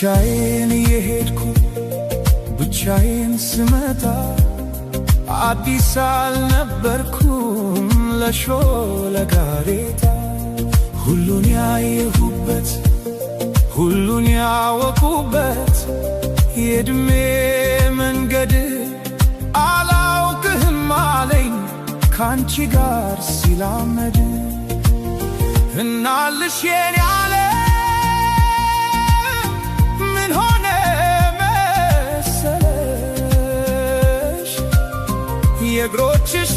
ብቻዬን የሄድኩ ብቻዬን ስመጣ አዲስ አልነበርኩም ለሾለ ጋሬጣ ሁሉን ያየሁበት ሁሉን ያወቁበት የዕድሜ መንገድ አላውቅህም አለኝ ካንቺ ጋር ሲላመድ እናልሽ የኔ ዓለም ምን ሆነ መሰለሽ የእግሮችሽ